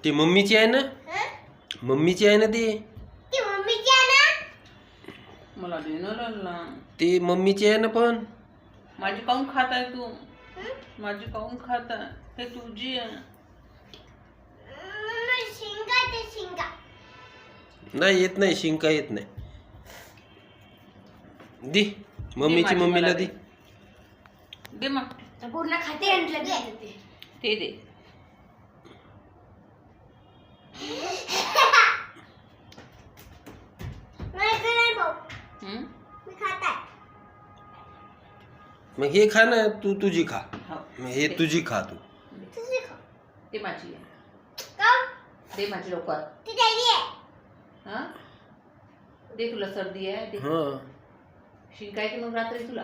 ती मम्मीची आहे ना, मम्मीची आहे ना ती मला देणार ती मम्मीची आहे ना. पण माझी काऊन खात आहे तू? माझी काऊन खात आहे? हे तुझी आहे. नाही येत नाही, शिंका येत नाही. दी मम्मीची मम्मीला दी. दे मग पूर्ण खाते ते दे. मग हे खा ना, तू तुझी खा. हो. मग हे तुझी खा तू. ते माझी आहे. दे माझी लवकर. हा दे, तुला सर्दी आहे. दे. हा शिंकायची मग रात्री तुला.